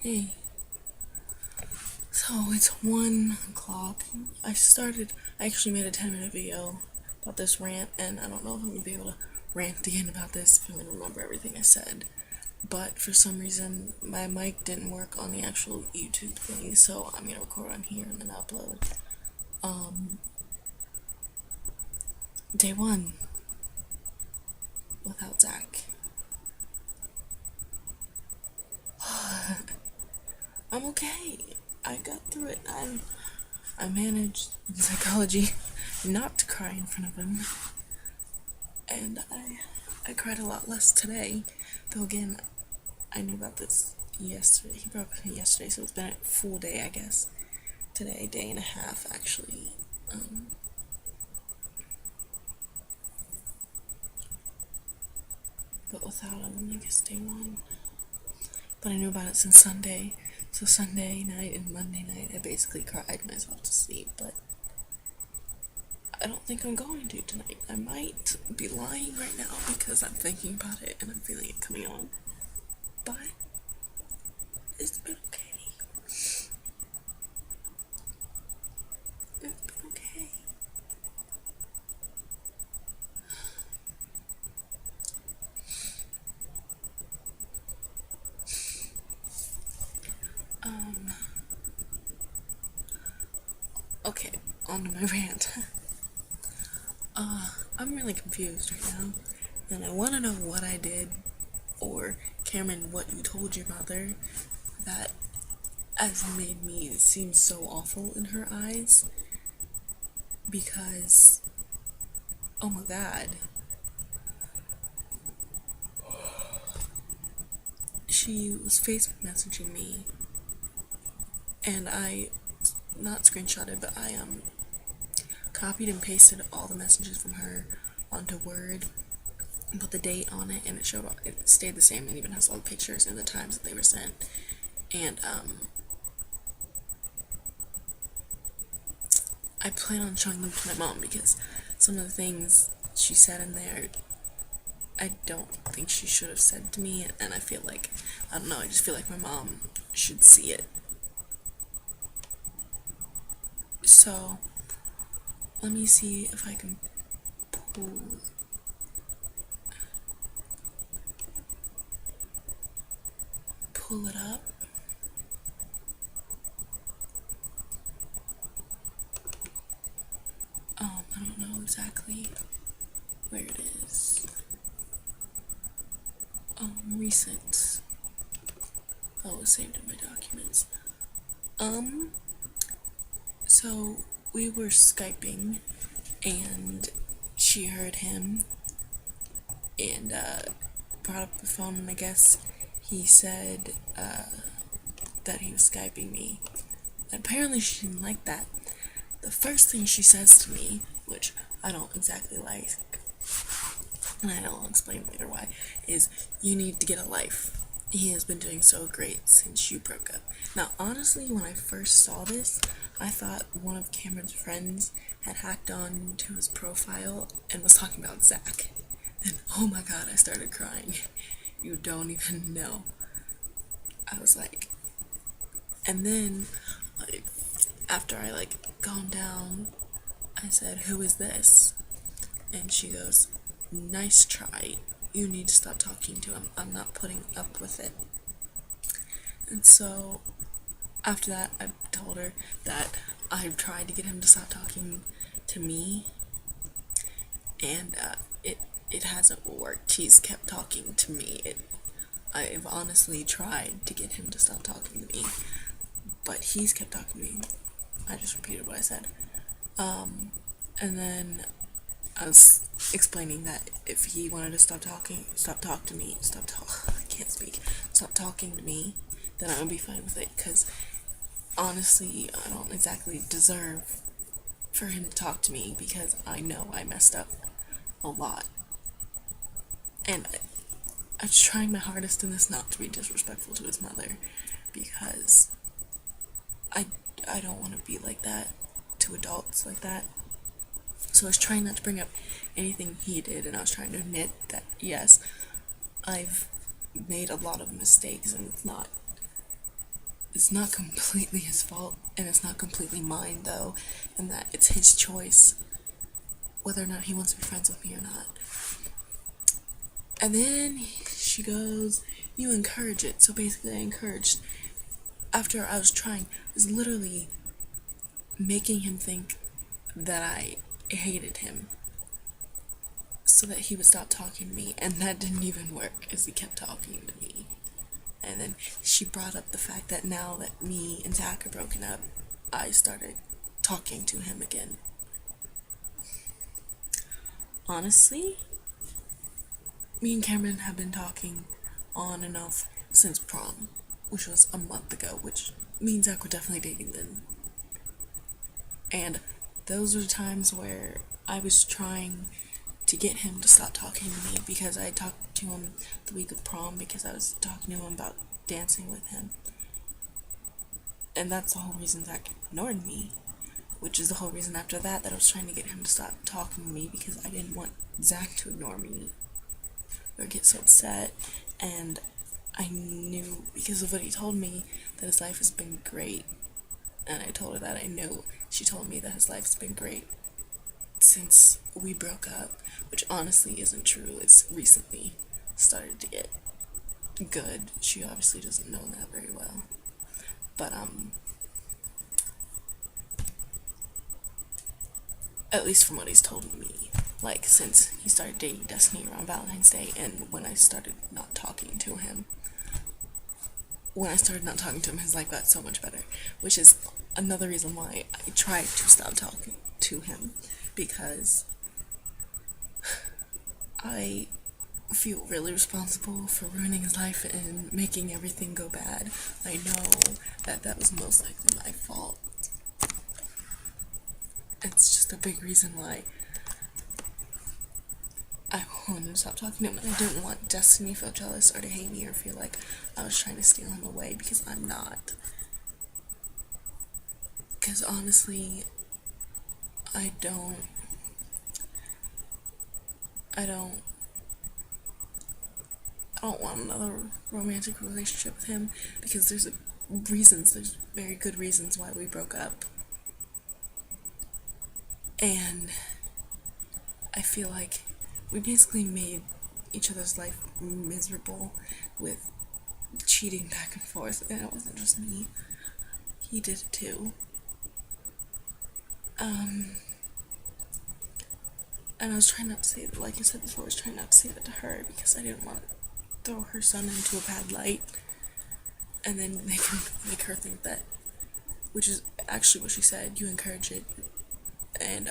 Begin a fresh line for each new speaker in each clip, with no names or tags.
Hey, so it's 1 o'clock. I actually made a 10-minute video about this rant, and I don't know if I'm gonna be able to rant again about this, if I'm gonna remember everything I said. But for some reason, my mic didn't work on the actual YouTube thing, so I'm gonna record on here and then upload. Day 1 without Zach. I'm okay. I got through it. I managed in psychology not to cry in front of him, and I cried a lot less today. Though again, I knew about this yesterday. He broke up with me yesterday, so it's been a full day, I guess. Today, day and a half actually. But without him, I guess day 1. But I knew about it since Sunday. So Sunday night and Monday night, I basically cried myself to sleep. But I don't think I'm going to tonight. I might be lying right now because I'm thinking about it and I'm feeling it coming on. But it's been okay. It's been okay. Okay, on to my rant. I'm really confused right now, and I want to know what I did, or Cameron, what you told your mother that has made me seem so awful in her eyes, because, oh my god, she was Facebook messaging me, and I, not screenshotted, but I, copied and pasted all the messages from her onto Word and put the date on it, and it stayed the same, and even has all the pictures and the times that they were sent. And I plan on showing them to my mom, because some of the things she said in there I don't think she should have said to me, and I feel like, I don't know, I just feel like my mom should see it. So let me see if I can pull it up. I don't know exactly where it is. Recent. Oh, it was saved in my documents. So we were Skyping, and she heard him, and, brought up the phone, and I guess he said, that he was Skyping me. And apparently she didn't like that. The first thing she says to me, which I don't exactly like, and I'll explain later why, is, "You need to get a life. He has been doing so great since you broke up." Now, honestly, when I first saw this, I thought one of Cameron's friends had hacked on to his profile and was talking about Zach. And oh my god, I started crying. You don't even know. I was like, and then, like, after I, calmed down, I said, "Who is this?" And she goes, "Nice try. You need to stop talking to him. I'm not putting up with it." And so, after that, I told her that I've tried to get him to stop talking to me, and, it hasn't worked. He's kept talking to me. I've honestly tried to get him to stop talking to me, but he's kept talking to me. I just repeated what I said. And then I was explaining that if he wanted to stop talking to me, I can't speak, stop talking to me, then I would be fine with it, because honestly, I don't exactly deserve for him to talk to me, because I know I messed up a lot. And I'm trying my hardest in this not to be disrespectful to his mother, because I don't want to be like that to adults like that. So I was trying not to bring up anything he did, and I was trying to admit that, yes, I've made a lot of mistakes, and it's not it's not completely his fault, and it's not completely mine, though, and that it's his choice whether or not he wants to be friends with me or not. And then she goes, you encourage it. So basically I encouraged, after I was trying, was literally making him think that I hated him so that he would stop talking to me, and that didn't even work as he kept talking to me. And then she brought up the fact that now that me and Zach are broken up, I started talking to him again. Honestly, me and Cameron have been talking on and off since prom, which was a month ago, which me and Zach were definitely dating then. And those were the times where I was trying to get him to stop talking to me, because I talked to him the week of prom because I was talking to him about dancing with him. And that's the whole reason Zach ignored me, which is the whole reason after that I was trying to get him to stop talking to me, because I didn't want Zach to ignore me or get so upset. And I knew, because of what he told me, that his life has been great. And I told her that I knew. She told me that his life's been great since we broke up, which honestly isn't true. It's recently started to get good. She obviously doesn't know that very well. But, at least from what he's told me, like, since he started dating Destiny around Valentine's Day, and when I started not talking to him, his life got so much better, which is another reason why I tried to stop talking to him, because I feel really responsible for ruining his life and making everything go bad. I know that was most likely my fault. It's just a big reason why I wanted to stop talking to him, and I didn't want Destiny to feel jealous or to hate me or feel like I was trying to steal him away, because I'm not. Because honestly, I don't want another romantic relationship with him, because there's very good reasons why we broke up. And I feel like we basically made each other's life miserable with cheating back and forth, and it wasn't just me. He did it too. And I was trying not to say that, like I said before, I was trying not to say that to her, because I didn't want to throw her son into a bad light, and then they can make her think that, which is actually what she said, you encourage it, and,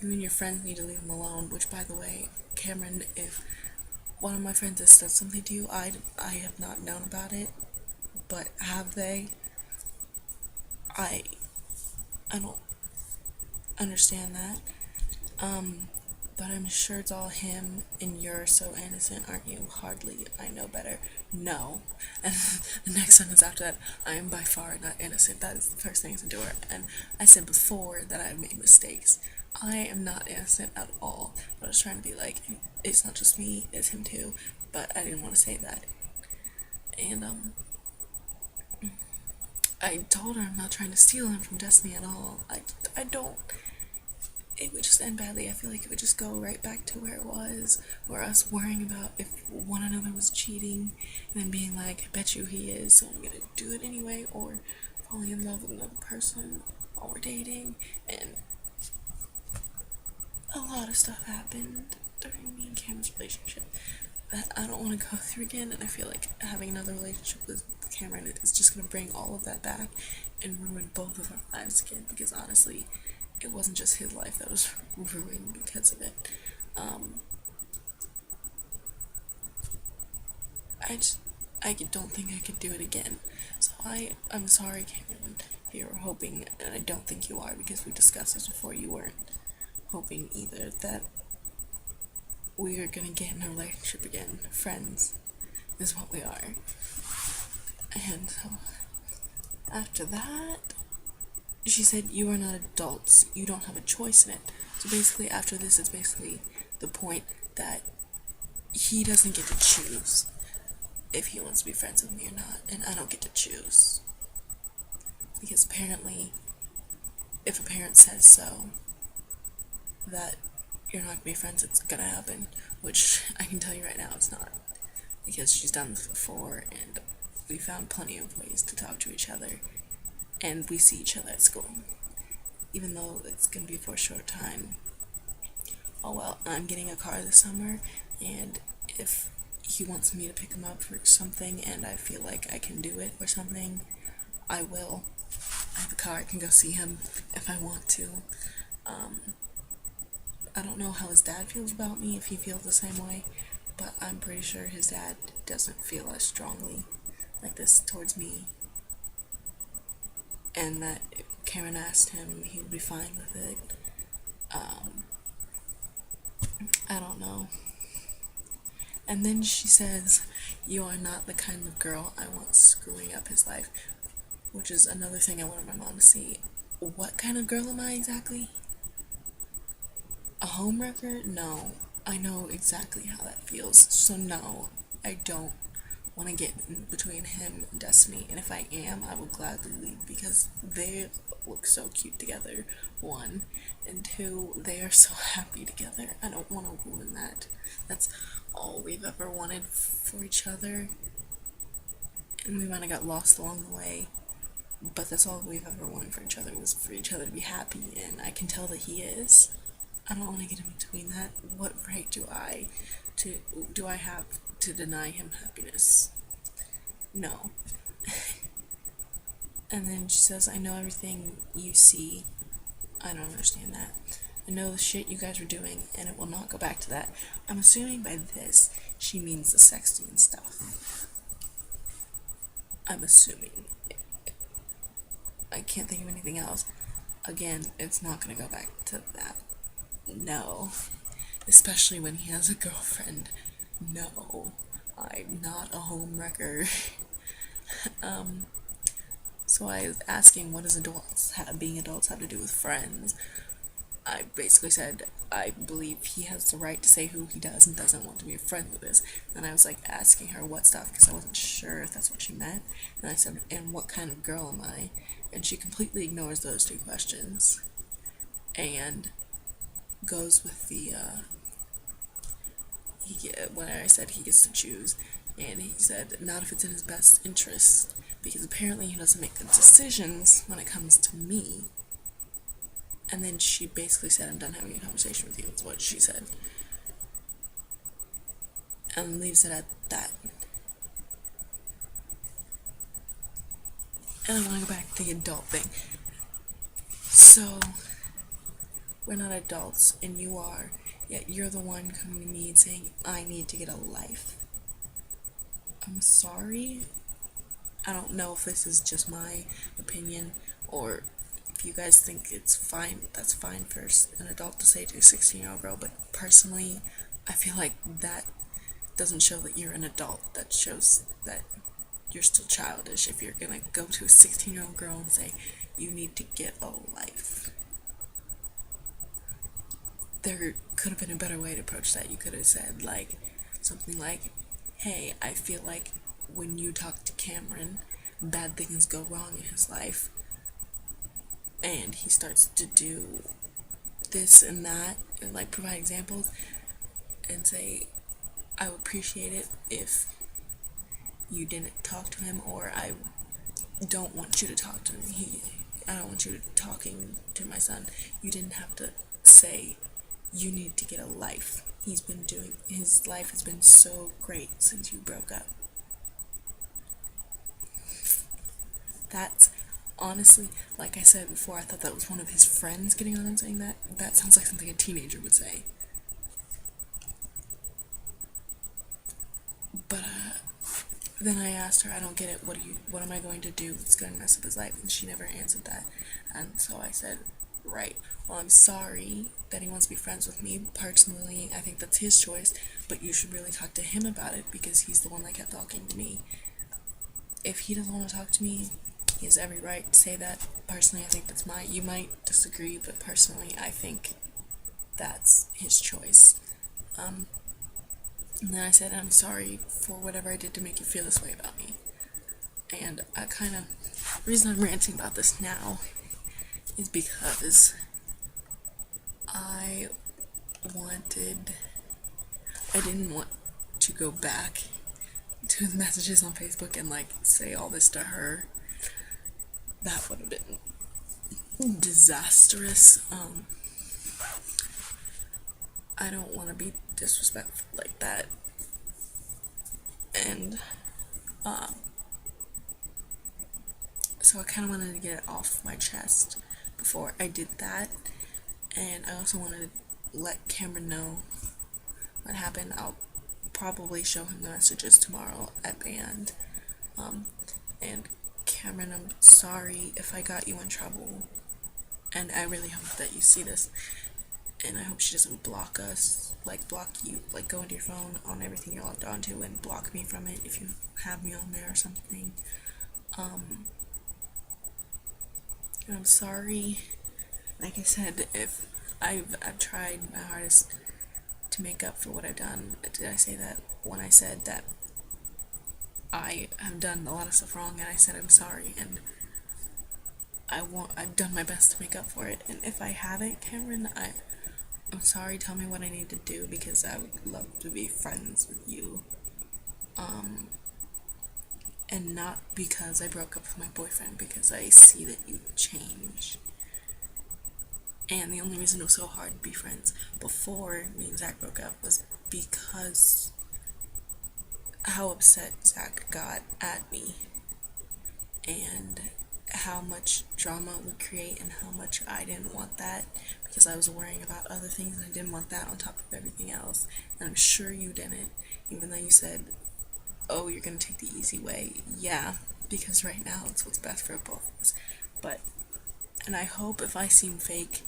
you and your friends need to leave him alone, which, by the way, Cameron, if one of my friends has said something to you, I have not known about it, but have they? I don't understand that. But I'm sure it's all him, and you're so innocent, aren't you? Hardly, I know better. No. And the next sentence after that, I am by far not innocent. That is the first thing I said to her. And I said before that I've made mistakes. I am not innocent at all. But I was trying to be like, it's not just me, it's him too. But I didn't want to say that. And, I told her I'm not trying to steal him from Destiny at all. I don't. It would just end badly. I feel like it would just go right back to where it was, where us worrying about if one another was cheating, and then being like, I bet you he is, so I'm gonna do it anyway, or falling in love with another person while we're dating, and a lot of stuff happened during me and Cam's relationship that I don't want to go through again, and I feel like having another relationship with Cameron is just gonna bring all of that back and ruin both of our lives again, because honestly, it wasn't just his life that was ruined because of it. I don't think I could do it again. So I'm sorry, Cameron, if you were hoping, and I don't think you are, because we discussed this before, you weren't hoping either, that we are gonna get in a relationship again. Friends is what we are. And so, after that, she said, you are not adults, you don't have a choice in it. So basically, after this, it's basically the point that he doesn't get to choose. if he wants to be friends with me or not, and I don't get to choose. Because apparently, if a parent says so, that you're not gonna be friends, it's gonna happen. Which I can tell you right now, it's not. Because she's done this before, and we found plenty of ways to talk to each other, and we see each other at school. Even though it's gonna be for a short time. Oh well, I'm getting a car this summer, and if he wants me to pick him up for something and I feel like I can do it or something, I will. I have a car, I can go see him if I want to. I don't know how his dad feels about me, if he feels the same way, but I'm pretty sure his dad doesn't feel as strongly like this towards me. And that if Karen asked him, he would be fine with it. I don't know. And then she says, "You are not the kind of girl I want screwing up his life," which is another thing I wanted my mom to see. What kind of girl am I exactly? A homewrecker? No. I know exactly how that feels. So no, I don't want to get in between him and Destiny. And if I am, I will gladly leave because they look so cute together, one. And two, they are so happy together. I don't want to ruin that. That's all we've ever wanted for each other. And we might have got lost along the way. But that's all we've ever wanted for each other, was for each other to be happy. And I can tell that he is. I don't want to get in between that. What right do I have to deny him happiness? No. And then she says, "I know everything you see." I don't understand that. "I know the shit you guys were doing, and it will not go back to that." I'm assuming by this, she means the sexting stuff. I'm assuming. I can't think of anything else. Again, it's not gonna go back to that. No. Especially when he has a girlfriend. No. I'm not a homewrecker. So I was asking, what does being adults have to do with friends? I basically said, I believe he has the right to say who he does and doesn't want to be a friend with us. And I was like asking her what stuff, because I wasn't sure if that's what she meant. And I said, "And what kind of girl am I?" And she completely ignores those two questions. And goes with the, when I said he gets to choose. And he said, not if it's in his best interest. Because apparently he doesn't make good decisions when it comes to me. And then she basically said, "I'm done having a conversation with you," is what she said. And leaves it at that. And I want to go back to the adult thing. So, we're not adults, and you are, yet you're the one coming to me and saying, "I need to get a life." I'm sorry. I don't know if this is just my opinion, or if you guys think it's fine, that's fine for an adult to say to a 16-year-old girl, but personally, I feel like that doesn't show that you're an adult. That shows that you're still childish if you're gonna go to a 16-year-old girl and say, "You need to get a life." There could have been a better way to approach that. You could have said, like, something like, "Hey, I feel like when you talk to Cameron, bad things go wrong in his life, and he starts to do this and that," and like provide examples, and say, "I would appreciate it if you didn't talk to him," or "I don't want you to talk to him. I don't want you talking to my son." You didn't have to say, "You need to get a life. His life has been so great since you broke up." That's honestly, like I said before, I thought that was one of his friends getting on and saying that. That sounds like something a teenager would say. But then I asked her, "I don't get it. What am I going to do? It's going to mess up his life." And she never answered that. And so I said, "Right. Well, I'm sorry that he wants to be friends with me. Personally, I think that's his choice, but you should really talk to him about it because he's the one that kept talking to me. If he doesn't want to talk to me, he has every right to say that. Personally, I think that's you might disagree, but personally, I think that's his choice." And then I said, I'm sorry for whatever I did to make you feel this way about me. And the reason I'm ranting about this now is because I didn't want to go back to his messages on Facebook and like say all this to her. That would have been disastrous. I don't want to be disrespectful like that. And so I kind of wanted to get it off my chest before I did that. And I also wanted to let Cameron know what happened. I'll probably show him the messages tomorrow at band. And Cameron, I'm sorry if I got you in trouble. And I really hope that you see this. And I hope she doesn't block us, like block you, like go into your phone on everything you're logged onto and block me from it if you have me on there or something. I'm sorry. Like I said, if I've tried my hardest to make up for what I've done. Did I say that when I said that I have done a lot of stuff wrong and I said I'm sorry and I've done my best to make up for it. And if I haven't, Cameron, I'm sorry. Tell me what I need to do because I would love to be friends with you. And not because I broke up with my boyfriend, because I see that you changed. And the only reason it was so hard to be friends before me and Zach broke up was because how upset Zach got at me and how much drama it would create and how much I didn't want that because I was worrying about other things and I didn't want that on top of everything else. And I'm sure you didn't, even though you said, oh, you're gonna take the easy way. Yeah, because right now it's what's best for both of us. And I hope if I seem fake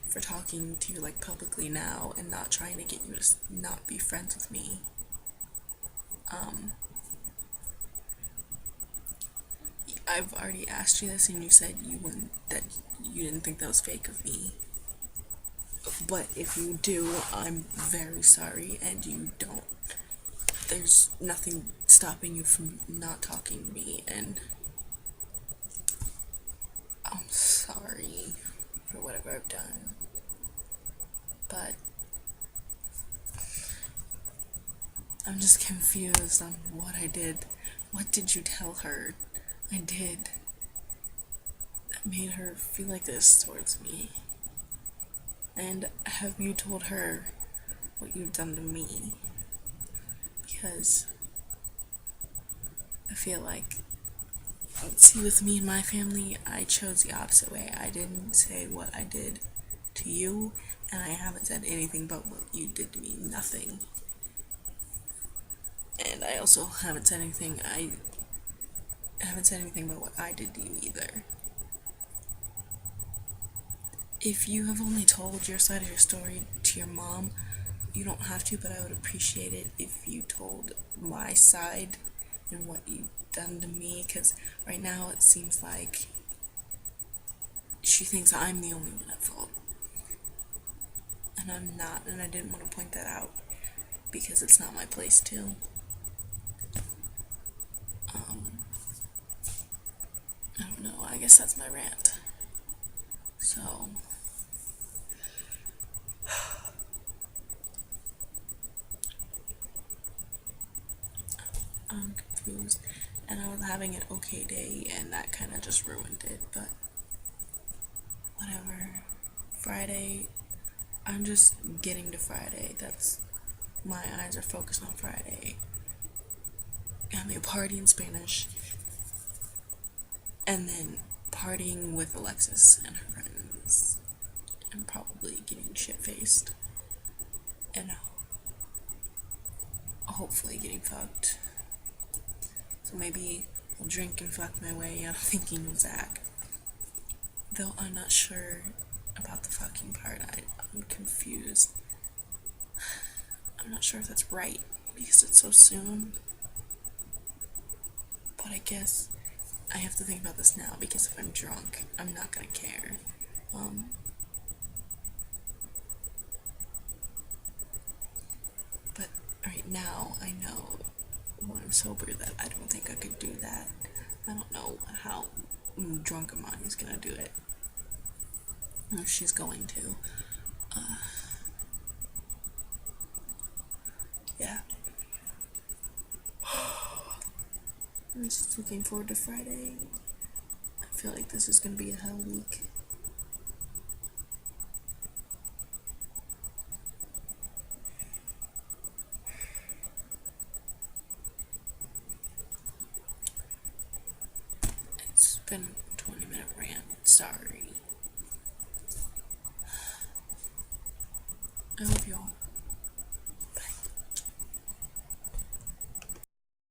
for talking to you like publicly now and not trying to get you to not be friends with me, I've already asked you this and you said that you didn't think that was fake of me. But if you do, I'm very sorry, and you don't. There's nothing stopping you from not talking to me, and I'm sorry for whatever I've done. But I'm just confused on what I did. What did you tell her I did that made her feel like this towards me? And have you told her what you've done to me? Because I feel like, see, with me and my family, I chose the opposite way. I didn't say what I did to you, and I haven't said anything but what you did to me. Nothing. And I also haven't said anything. I haven't said anything about what I did to you either. If you have only told your side of your story to your mom, you don't have to, but I would appreciate it if you told my side and what you've done to me, because right now it seems like she thinks I'm the only one at fault. And I'm not, and I didn't want to point that out because it's not my place to. I don't know, I guess that's my rant. So, I'm confused, and I was having an okay day, and that kind of just ruined it, but whatever. Friday, I'm just getting to Friday. My eyes are focused on Friday. Having a party in Spanish, and then partying with Alexis and her friends, and probably getting shit-faced, and hopefully getting fucked. So maybe I'll drink and fuck my way out of thinking of Zach. Though I'm not sure about the fucking part. I'm confused. I'm not sure if that's right because it's so soon. But I guess I have to think about this now because if I'm drunk, I'm not gonna care. But, alright, now I know when I'm sober that I don't think I could do that. I don't know how drunk Imani's gonna do it. If she's going to. Yeah. I'm just looking forward to Friday. I feel like this is gonna be a hell week. It's been a 20-minute rant. Sorry. I hope y'all